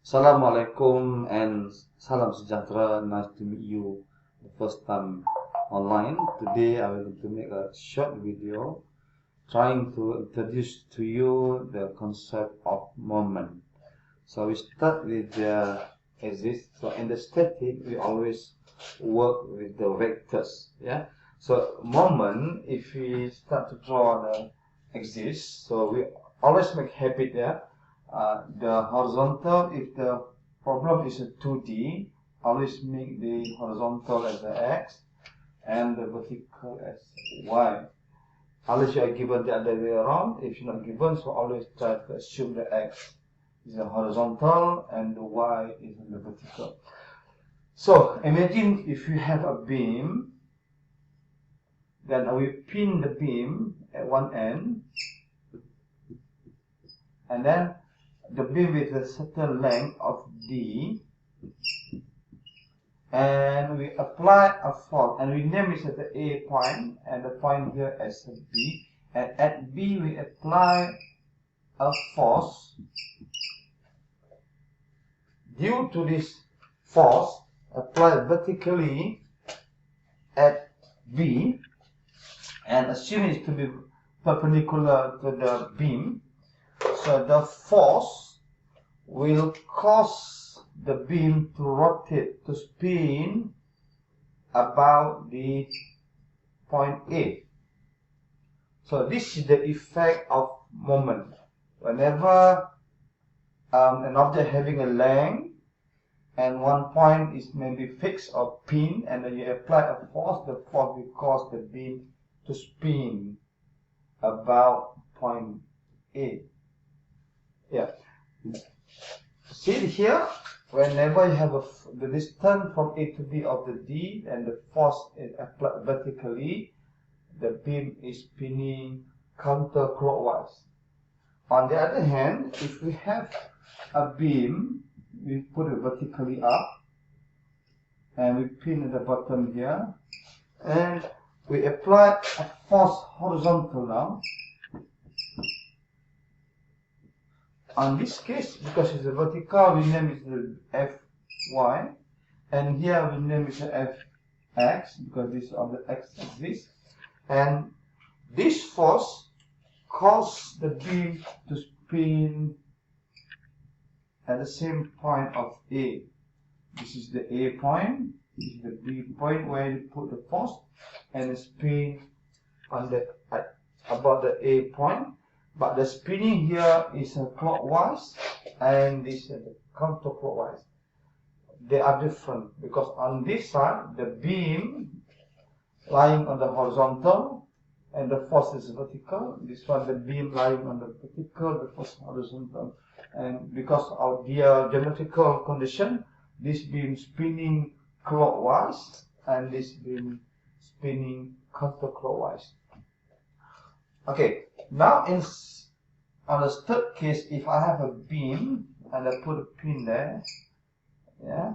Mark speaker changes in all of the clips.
Speaker 1: Assalamualaikum and salam sejahtera. Nice to meet you the first time online. Today I will to make a short video trying to introduce to you the concept of moment. So we start with the exist. So in the static we always work with the vectors. Yeah. So moment, if we start to draw the exist, so we always make habit there. The horizontal, if the problem is a 2D, always make the horizontal as the X and the vertical as Y. Unless you are given the other way around, if you're not given, so always try to assume the X is the horizontal and the Y is the vertical. So imagine if you have a beam, then we pin the beam at one end, and then the beam with a certain length of D, and we apply a force, and we name it as the A point, and the point here as B, and at B we apply a force. Due to this force applied vertically at B, and assuming it to be perpendicular to the beam, so the force will cause the beam to rotate, to spin about the point A. So this is the effect of moment. Whenever an object having a length and one point is maybe fixed or pinned, and then you apply a force, the force will cause the beam to spin about point A. Yeah. See here, whenever you have the distance from A to B of the D and the force is applied vertically, the beam is spinning counterclockwise. On the other hand, if we have a beam, we put it vertically up and we pin at the bottom here, and we apply a force horizontal now. On this case, because it's a vertical, we name it the Fy, and here we name it the Fx because this is on the x-axis, and this force causes the beam to spin at the same point of A. This is the A point, this is the B point where you put the force, and spin on the about the A point. But the spinning here is clockwise and this is counterclockwise. They are different because on this side the beam lying on the horizontal and the force is vertical. This one the beam lying on the vertical, the force horizontal. And because of the geometrical condition, this beam spinning clockwise and this beam spinning counterclockwise. Okay, now on the third case, if I have a beam and I put a pin there, yeah,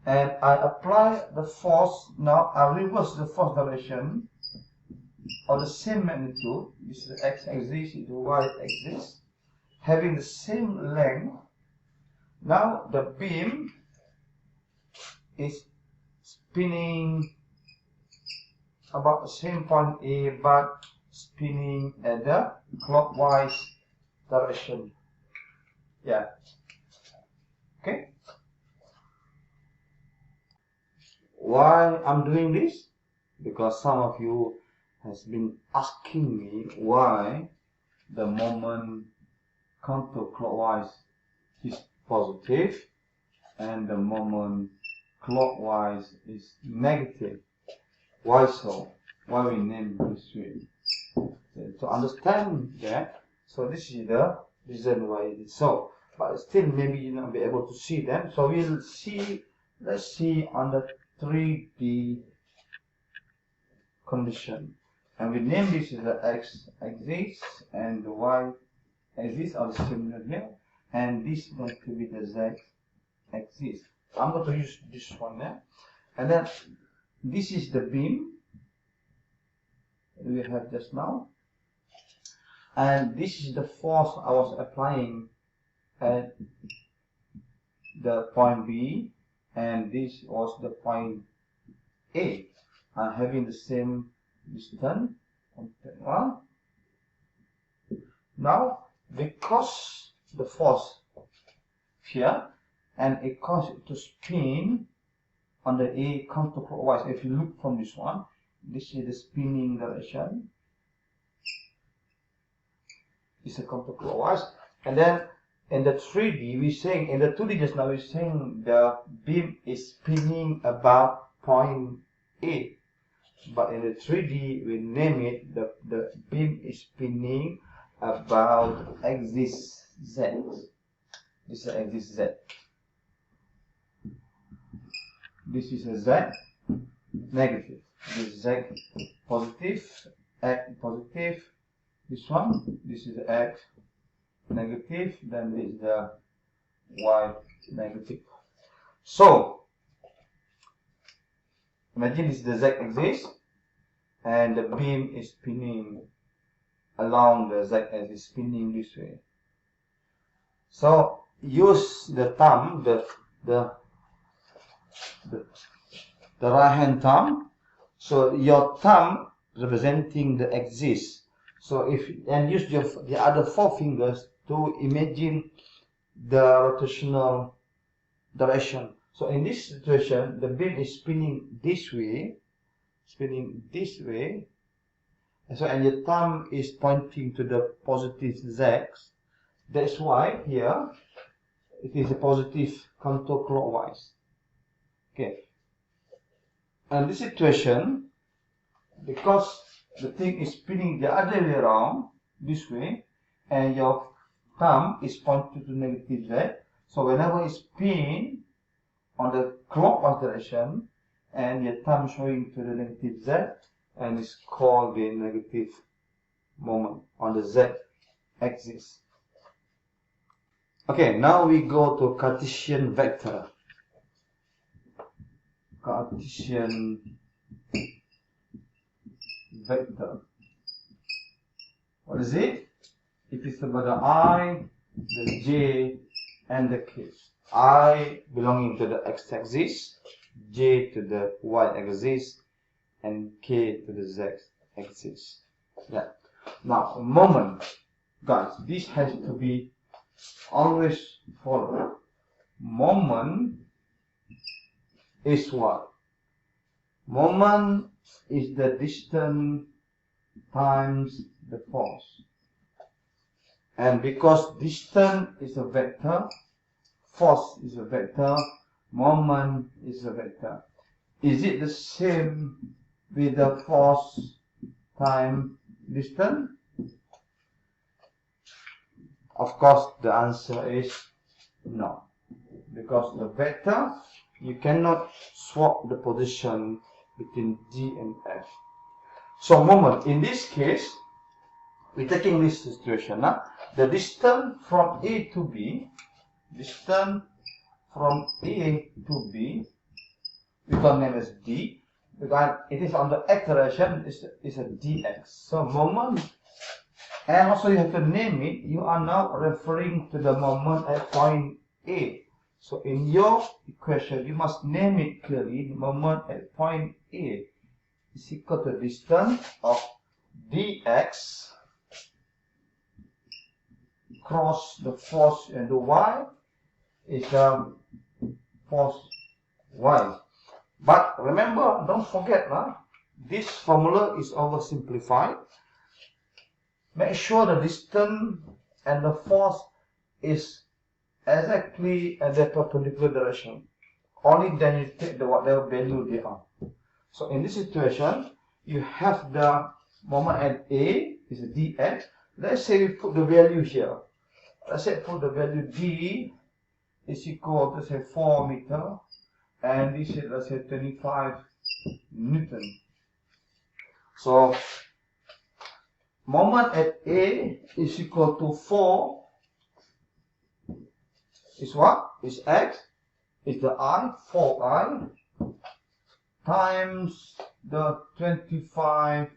Speaker 1: and I apply the force, now I reverse the force direction of the same magnitude. This is the x-axis, this is the y-axis, having the same length. Now the beam is spinning about the same point A, but spinning at the clockwise direction. Yeah. Okay. Why I'm doing this? Because some of you has been asking me why the moment counterclockwise is positive and the moment clockwise is negative. Why so? Why we name this way? To understand that, so this is the reason why it is so. But still, maybe you not be able to see them. So we'll see. Let's see on the 3D condition, and we name this is the x-axis and the y-axis are similar here, and this is going to be the z-axis. I'm going to use this one there, and then this is the beam we have just now, and this is the force I was applying at the point B and this was the point A, are having the same distance. Well, now because the force here and it causes it to spin on the A counterclockwise. If you look from this one, this is the spinning direction. It's a counterclockwise, and then in the 3D we're saying, in the 2D just now we're saying the beam is spinning about point A, but in the 3D we name it the beam is spinning about axis Z. This is axis Z. This is a Z negative. This is Z positive, X positive. This one, this is X negative, then this is the Y negative. So imagine this is the Z axis and the beam is spinning along the Z axis, spinning this way. So use the thumb, the right hand thumb. So your thumb representing the axis. So if and use the other 4 fingers to imagine the rotational direction. So in this situation, the beam is spinning this way, and so and your thumb is pointing to the positive Z. That's why here it is a positive counterclockwise. Okay. And this situation, because the thing is spinning the other way around, this way, and your thumb is pointing to negative Z. So whenever it spins on the clockwise direction, and your thumb showing to the negative Z, and it's called the negative moment on the Z axis. Okay, now we go to Cartesian vector. Cartesian vector. What is it? It is about the I, the J, and the K. I belonging to the x-axis, J to the y-axis, and K to the z-axis. Yeah. Now, moment, guys, this has to be always followed. Moment is what? Moment is the distance times the force. And because distance is a vector, force is a vector, moment is a vector. Is it the same with the force times distance? Of course, the answer is no. Because the vector, you cannot swap the position between G and F. So moment, in this case, we're taking this situation. The distance from A to B, distance from A to B, we can name as D, because it is on the x direction, is a dx. So moment, and also you have to name it, you are now referring to the moment at point A. So in your equation, you must name it clearly. The moment at point A is equal to the distance of dx cross the force and the y is the force y. But remember, don't forget, this formula is oversimplified. Make sure the distance and the force is exactly at the perpendicular direction. Only then you take whatever value they are. So in this situation, you have the moment at A is a dx. Let's say we put the value here. Let's say put the value d is equal to say 4 meter, and this is let's say 25 Newton. So moment at A is equal to 4 is what? Is x, is the I, 4i, times the 25j,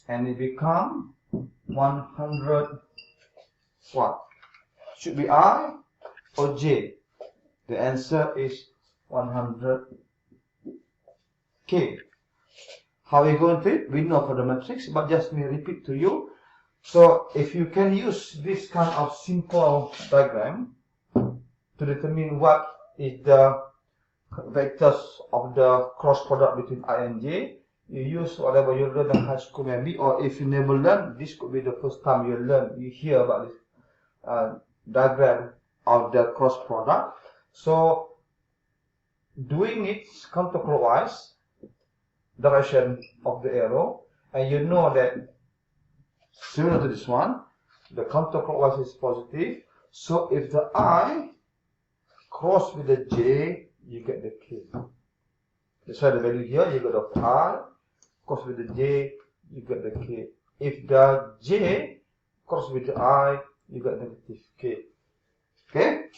Speaker 1: and it becomes 100 what? Should be I or J? The answer is 100K. How are we going to it? We know for the matrix, but just me repeat to you. So if you can use this kind of simple diagram to determine what is the vectors of the cross product between I and J, you use whatever you learn in high school maybe, or if you never learn, this could be the first time you hear about this diagram of the cross product. So doing it counterclockwise direction of the arrow, and you know that similar to this one, the counterclockwise is positive. So if the I cross with the J, you get the K. That's why the value here, you got the I cross with the J, you get the K. If the J cross with the I, you get negative K. Okay?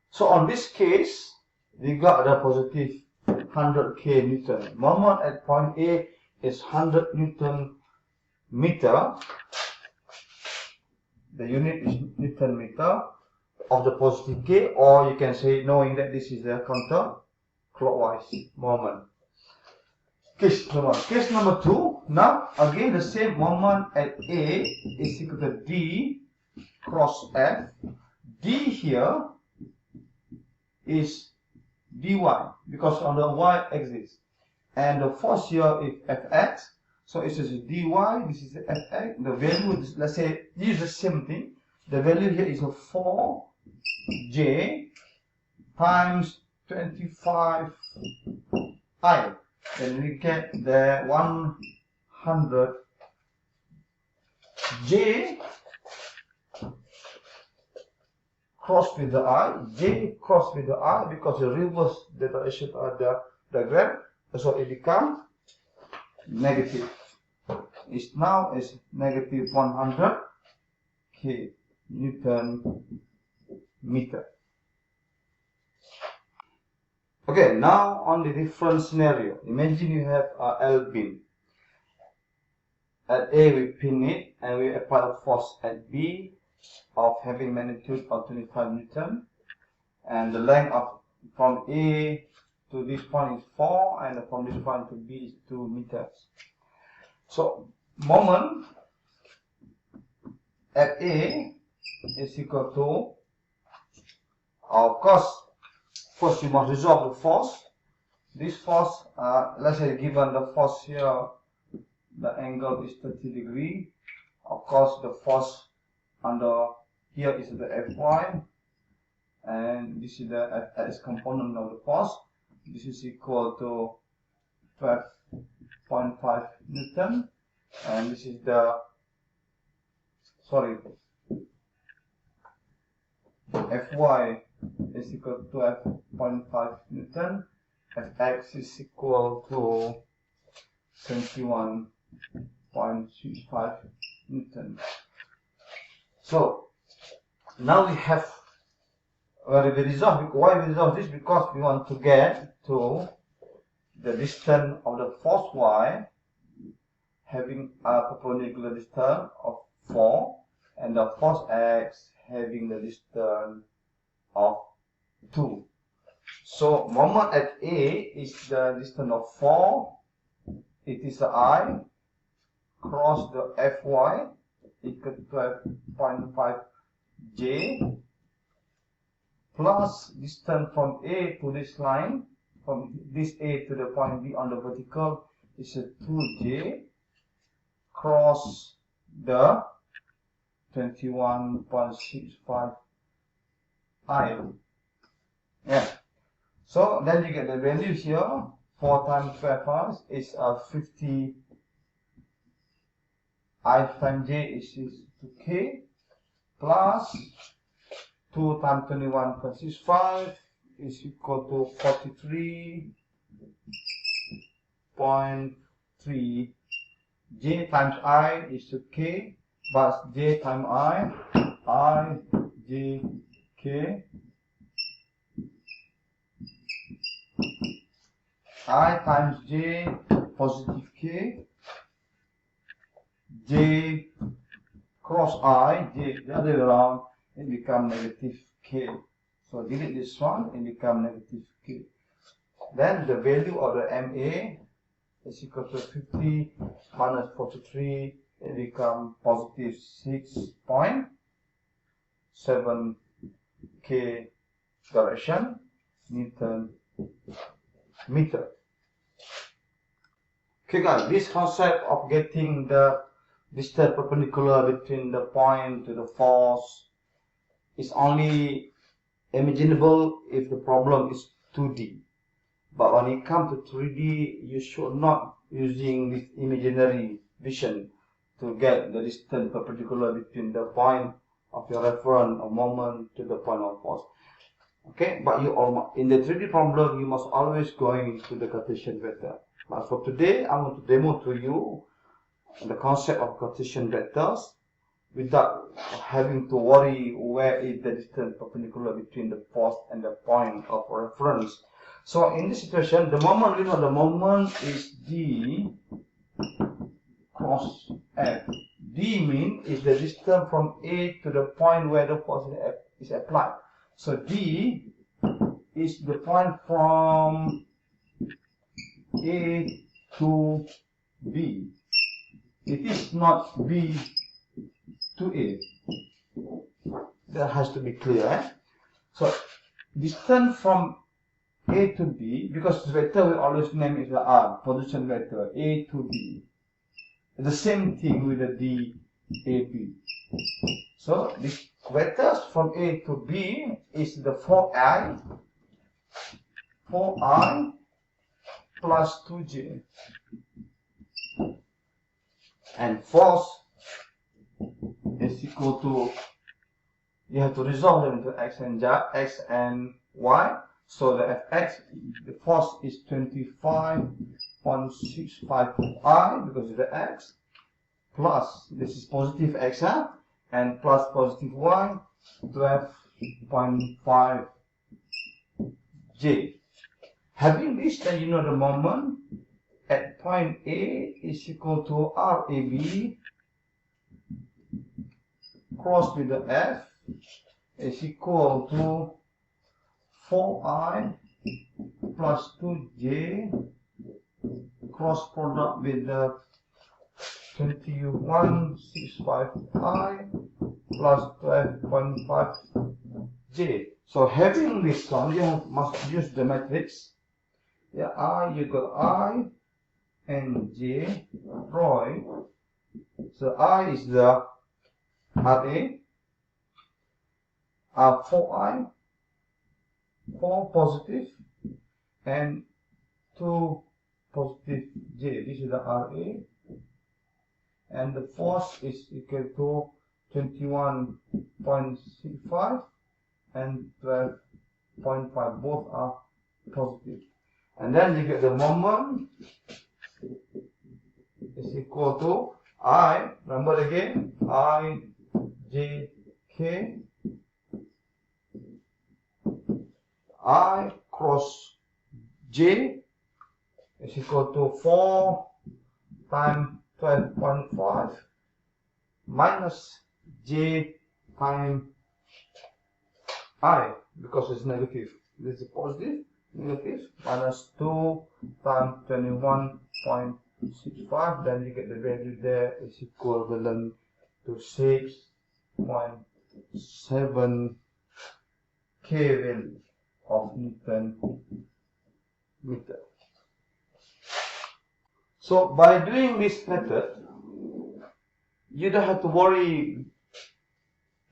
Speaker 1: So on this case, we got the positive 100K Newton. Moment at point A is 100 Newton meter. The unit is Newton meter of the positive K, or you can say knowing that this is a counterclockwise moment. Case number 2. Now again the same moment at A is equal to D cross F. D here is dy because on the y-axis, and the force here is Fx. So it is dy. This is Fx. The value is, let's say, use the same thing. The value here is a 4j times 25I. Then we get the 100j cross with the I, j cross with the I, because you reverse the direction of the diagram, so it becomes negative. It's now is negative 100K Newton meter. Okay, now on the different scenario. Imagine you have a L beam. At A we pin it and we apply a force at B of having magnitude of 25 Newton, and the length of from A to this point is 4, and from this point to B is 2 meters. So moment at A is equal to, of course, first you must resolve the force. This force, let's say given the force here, the angle is 30 degrees. Of course, the force under here is the Fy, and this is the Fx component of the force. This is equal to 12.5 Newton, and this is the, Fy is equal to 12.5 Newton, Fx is equal to 21.65 Newton. So now we have why we resolve this, because we want to get to the distance of the force Y having a perpendicular distance of 4, and the force X having the distance of 2. So moment at A is the distance of 4. It is the I cross the Fy equal to 12.5 J plus distance from A to this line, from this A to the point B on the vertical, is a 2J cross the 21.65 I. Yeah. So then you get the value here. 4 times 12 is 50 I times J is to K, plus 2 times 21.65 is equal to 43.3. J times I is to K, but J times I, J, K. I times J, positive K, J cross I, j, the other way around, it becomes negative k. So delete this one, it becomes negative k. Then the value of the MA is equal to 50 minus 43, it becomes positive 6.7 k direction Newton meter. Okay guys, this concept of getting the distance perpendicular between the point to the force is only imaginable if the problem is 2D. But when it comes to 3D, you should not using this imaginary vision to get the distance perpendicular between the point of your reference or moment to the point of force. Okay, but in the 3D problem, you must always go into the Cartesian vector. But for today, I'm going to demo to you the concept of Cartesian vectors without having to worry where is the distance perpendicular between the force and the point of reference. So in this situation, the moment, the moment is D cross F. D means is the distance from A to the point where the force is applied. So D is the point from A to B. It is not B to A. That has to be clear. Eh? So distance from A to B, because the vector we always name is the R, position vector, A to B. The same thing with the D, A, B. So the vectors from A to B is the 4i plus 2j. And force is equal to, you have to resolve them into x and y. So the fx, the force is 25.65 I because of the x, plus, this is positive x, and plus positive y, 12.5 j. Having this, then you know the moment at point A is equal to RAB cross with the F is equal to 4i plus 2j cross product with the 21.65i plus 12.5j. So having this one, you must use the matrix. Yeah, I, you got I and j, Roy. So I is the RA, 4i, 4 positive, and 2 positive j. This is the RA, and the force is equal to 21.65 and 12.5. Both are positive. And then you get the moment is equal to I, remember again, I, j, k, I cross j is equal to 4 times 12.5 minus j times I, because it's negative. This is positive, negative, minus 2 times 21.65, then you get the value there is equivalent to 6.7 k value of Newton meter. So by doing this method, you don't have to worry.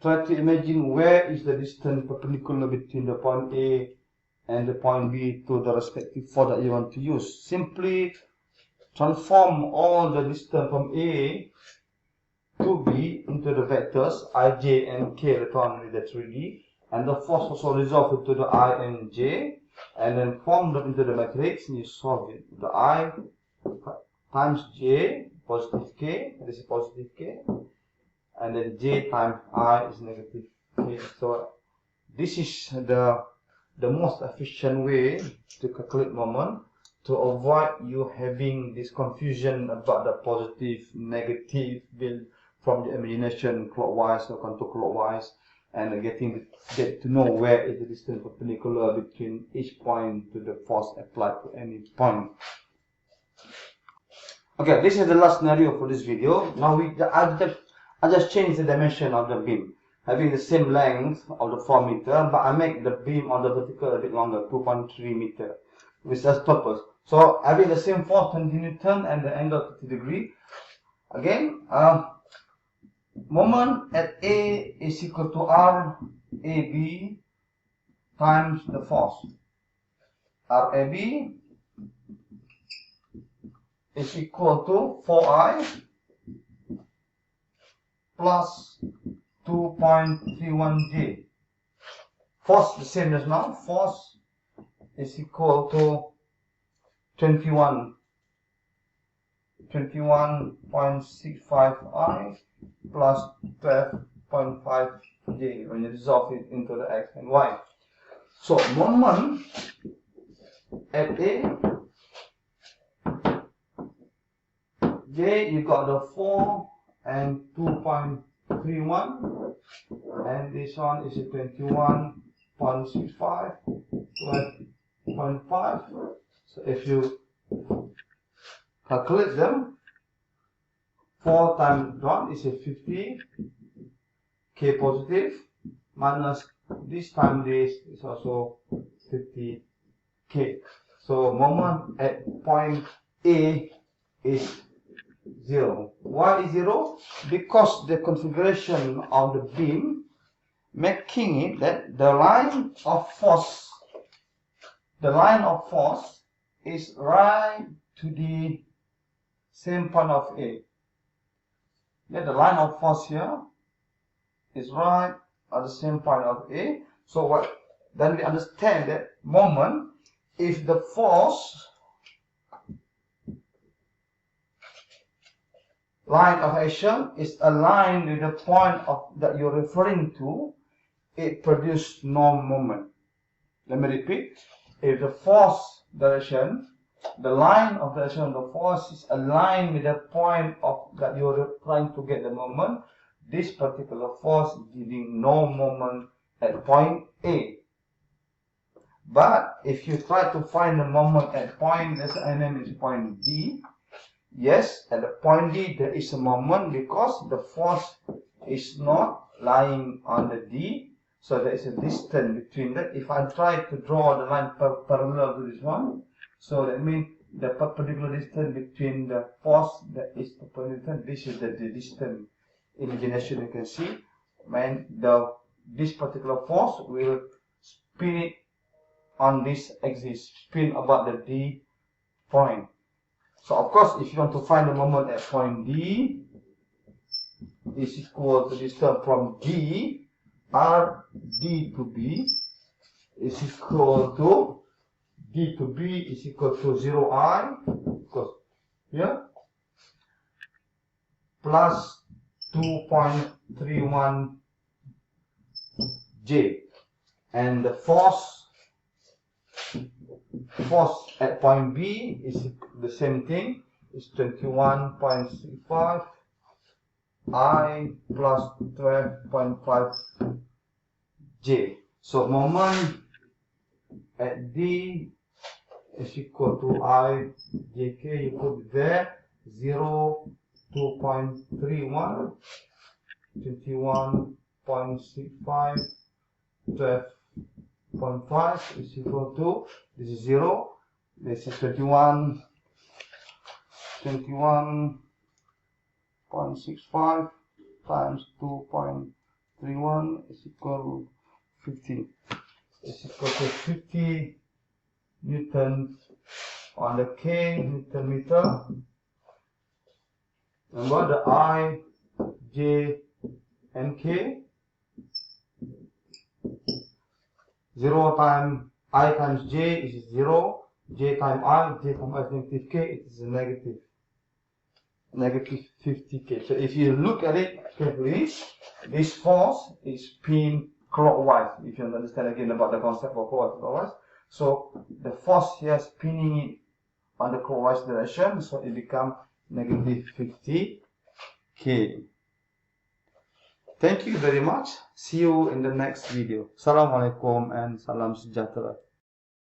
Speaker 1: Try to imagine where is the distance perpendicular between the point A and the point B to the respective force that you want to use. Simply transform all the distance from A to B into the vectors I, J, and K later on with the 3D, and the force also resolve into the I and J, and then form them into the matrix, and you solve it. The I times J, positive K, this is positive K, and then J times I is negative K. So this is the most efficient way to calculate moment, to avoid you having this confusion about the positive, negative from the imagination clockwise or counterclockwise, and get to know where is the distance perpendicular between each point to the force applied to any point. Okay, this is the last scenario for this video. Now I just change the dimension of the beam, having the same length of the 4 meter, but I make the beam on the vertical a bit longer, 2.3 meter, with that purpose. So having the same force 20 Newton and the angle 50 degree. Again, moment at A is equal to RAB times the force. RAB is equal to 4I plus 2.31 J. Force the same as now. Force is equal to 21.65 I plus 12.5 J when you resolve it into the X and Y. So moment at A, J, you got the 4 and 2.31, and this one is a 21.65, 12.5. So if you calculate them, 4 times 1 is a 50 K positive, minus this time this is also 50 K. So moment at point A is 0. Why is 0? Because the configuration of the beam making it that the line of force is right to the same point of A. Then the line of force here is right at the same point of A. So what? Then we understand that moment, if the force line of action is aligned with the point that you're referring to, it produces no moment. Let me repeat. If the force direction, the line of direction of the force is aligned with the point that you're trying to get the moment, this particular force is giving no moment at point A. But if you try to find the moment at point, let's say I name it point D, yes, at the point D there is a moment because the force is not lying on the D, so there is a distance between that. If I try to draw the line parallel to this one, so that means the perpendicular distance between the force that is perpendicular, this is the distance. Imagination you can see, when this particular force will spin it on this axis, spin about the D point. So of course, if you want to find the moment at point D, is equal to distance from D, D to B is equal to D to B is equal to 0I, because here, plus 2.31 J, and the force at point B is the same thing, is 21.65 I plus 12.5 J. So moment at D is equal to I JK, you put there 0, 2.31, 21.65, 12.5 is equal to, this is 0, this is 21.65 times 2.31 is equal to 50. Is equal to 50 Newton on the K Newton meter. Remember the I, J, and K. 0 times I times J is 0. J times I, J times I is negative K. It is a negative 50K. So if you look at it carefully, this force is spin clockwise. If you understand again about the concept of clockwise. So the force here spinning it on the clockwise direction, so it becomes negative 50K. Thank you very much. See you in the next video. Assalamualaikum and salam sejahtera.